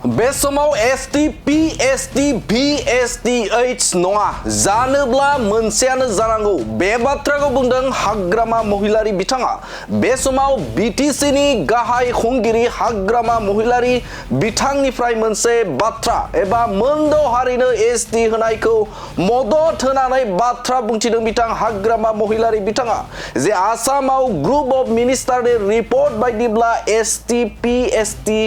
बे समाव एसटि पिएसटि भिएसटिएच नङा जानोब्ला मोनसेयानो जानांगौ बे बाथ्राखौ बुंदों हाग्रामा महिलारी बिथाङा बे समाव बिटिसिनि गाहाय खुंगिरि हाग्रामा महिलारी बिथांनिफ्राय मोनसे बाथ्रा एबा मोनद' हारिनो एसटि होनायखौ मदद होनानै बाथ्रा बुंथिदों बिथां हाग्रामा महिलारी बिथाङा जे आसामाव ग्रुप अफ मिनिस्टारनि रिपर्ट बायदिब्ला एसटि पिएसटि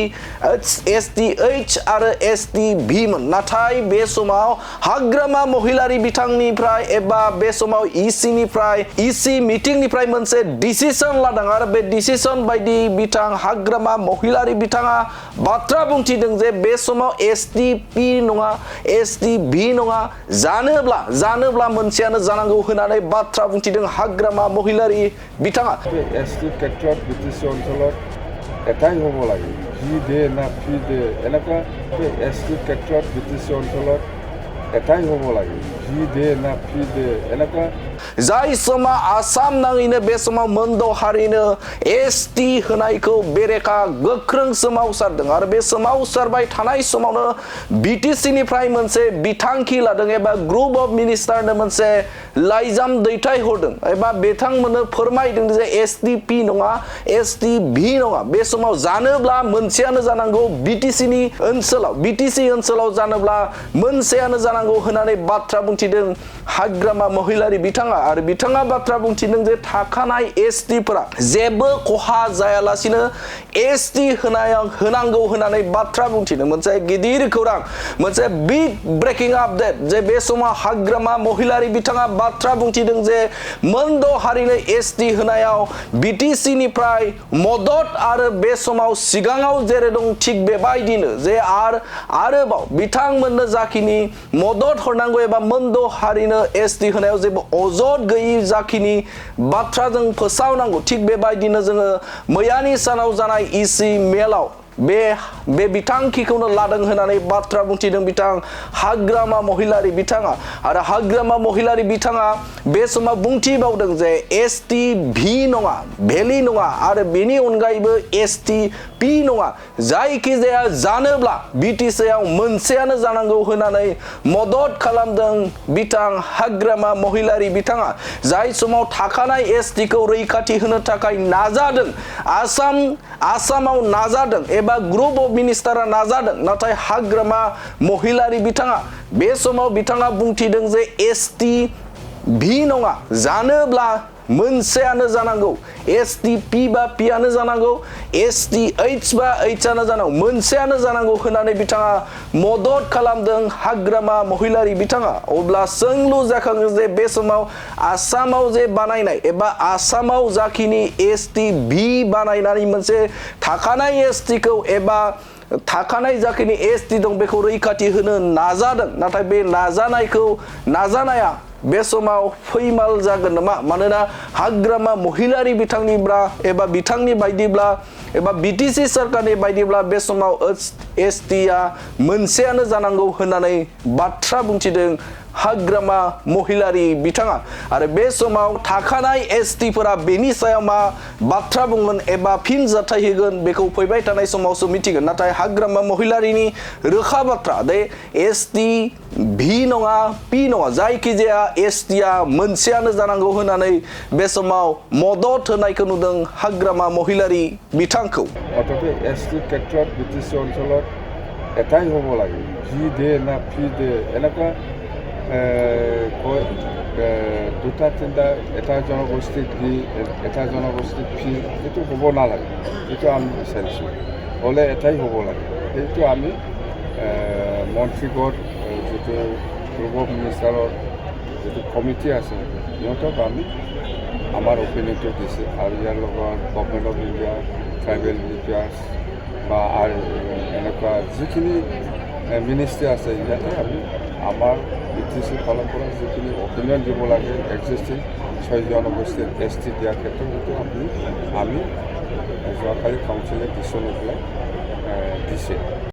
एसटिएच आरो एसटिभि मोन नाथाय बे समाव हाग्रामा महिलारी बिथांनिफ्राय एबा बे समाव इसि मिटिंनिफ्राय मोनसे डिसिजन लादों आरो बे डिसिजन बायदि बिथां हाग्रामा महिलारी बिथाङा बाथ्रा बुंथिदों जे बे समाव एसटिपि नङा एसटिभि नङा जानोब्ला मोनसेयानो जानांगौ होननानै बाथ्रा बुंथिदों हाग्रामा महिलारी बिथाङा एसटि क्षेत्रत बिटिसि अঞ্চলত এটাই হ'ব লাগে ভি দে না ফি দে এনেকুৱা এসটি ক্ষেত্ৰত বিটিসি অঞ্চলত এটাই হ'ব লাগে ভি দে না ফি দে এনেকুৱা जाय समा आसाम नाङैनो बे समाव मोनद' हारिनो एसटि होनायखौ बेरेखा गोख्रों सोमावसारदों आरो बे सोमावसारबाय थानाय समावनो बिटिसिनिफ्राय मोनसे बिथांखि लादों एबा ग्रुप अफ मिनिस्टारनो मोनसे लाइजाम दैथायहरदों एबा बिथांमोननो फोरमायदों जे एसटिपि नङा एसटिभि नङा बे समाव जानोब्ला मोनसेयानो जानांगौ बिटिसि ओनसोलाव जानोब्ला मोनसेयानो जानांगौ होननानै बाथ्रा बुंथिदों हाग्रामा महिलारी बिथाङा आरो बिथाङा बाथ्रा बुंथिदों जे थाखानाय एसटिफोरा जेबो खहा जायालासिनो एसटि होनांगौ होननानै बाथ्रा बुंथिदों मोनसे गिदिर खौरां मोनसे बिग ब्रेकिं आपडेट जे बे समाव हाग्रामा महिलारी बिथाङा बाथ्रा बुंथिदों जे मोनद' हारिनो एसटि होनायाव बिटिसिनिफ्राय मदद आरो बे समाव सिगाङाव जेरै दं थिग बेबायदिनो जे आरोबाव बिथांमोननो जाखिनि मदद हरनांगौ एबा मोनद' हारिनो एसटि होनायाव जेबो अजद गैयै जाखिनि बाथ्राजों फोसावनांगौ थिग बेबायदिनो जोङो मैयानि सानाव जानाय इसि मेलाव बे बिथांखिखौनो लादों होननानै बाथ्रा बुंथिदों बिथां हाग्रामा महिलारी बिथाङा आरो हाग्रामा महिलारी बिथाङा बे समाव बुंथिबावदों जे एसटिभि नङा भेलि नङा आरो बेनि अनगायैबो एसटिपि नङा जायखिजाया जानोब्ला बिटिसिआव मोनसेयानो जानांगौ होननानै मदद खालामदों बिथां हाग्रामा महिलारी बिथाङा जाय समाव थाखानाय एसटिखौ रैखाथि होनो थाखाय नाजादों आसामाव नाजादों एबा ग्रुप अफ मिनिस्टारा नाजादों नाथाय हाग्रामा महिलारी बिथाङा बे समाव बिथाङा बुंथिदों जे एसटिभि नङा जानोब्ला मोनसेयानो जानांगौ एसटिपि बा पियानो जानांगौ एसटिएच बा एचआनो जानांगौ मोनसेयानो जानांगौ होननानै बिथाङा मदद खालामदों हाग्रामा महिलारी बिथाङा अब्ला सोंलु जाखाङो जे बे समाव आसामाव जे बानायनाय एबा आसामाव जाखिनि एसटिभि बानायनानै मोनसे थाखानाय एसटिखौ एबा थाखानाय जाखिनि एसटि दं बेखौ रैखाथि होनो नाजादों नाथाय बे नाजानाया बे समाव फैमाल जागोन नामा मानोना हाग्रामा महिलारी बिथांनि बायदिब्ला एबा बिटिसि सरकारनि बायदिब्ला बे समाव एसटिआ मोनसेयानो जानांगौ होननानै बाथ्रा बुंथिदों हाग्रामा महिलारी बिथाङा आरो बे समाव थाखानाय एसटिफोरा बेनि सायाव मा बाथ्रा बुंगोन एबा फिन जाथाय होगोन बेखौ फैबाय थानाय समावसो मिथिगोन नाथाय हाग्रामा महिलारीनि रोखा बाथ्रा दे एसटिभि नङा पि नङा जायखिजाया एसटिआ मोनसेयानो जानांगौ होननानै बे समाव मदद होनायखौ नुदों हाग्रामा महिलारी बिथांखौ অর্থাৎ এসটি ক্ষেত্ৰত বিটিসি অঞ্চলত এটাই হ'ব লাগে ভি দে না ফি দে এনেকুৱা দুটা তিনিটা এটা জনগোষ্ঠীক ভি এটা জনগোষ্ঠীক ফি এইটো হ'ব নালাগে এইটো আমি বিচাৰিছোঁ হ'লে এটাই হ'ব লাগে সেইটো আমি মন্ত্ৰীগত যিটো গ্ৰুপ অফ মিনিষ্টাৰৰ যিটো কমিটি আছে সিহঁতক আমি আমাৰ অপিনিয়নটো দিছে আৰু ইয়াৰ লগত government of India tribal affairs বা এনেকুৱা যিখিনি মিনিষ্ট্ৰী আছে ইয়াতে আমি আমাৰ বিটিচিৰ ফালৰ পৰা যিখিনি অপিনিয়ন দিব লাগে এক্সিষ্টিং 6 জনগোষ্ঠীৰ এসটি দিয়াৰ ক্ষেত্ৰত সেইটো আমি যোৱাকালি কাউন্সিলে ডিচিশ্যন লৈ পেলাই দিছে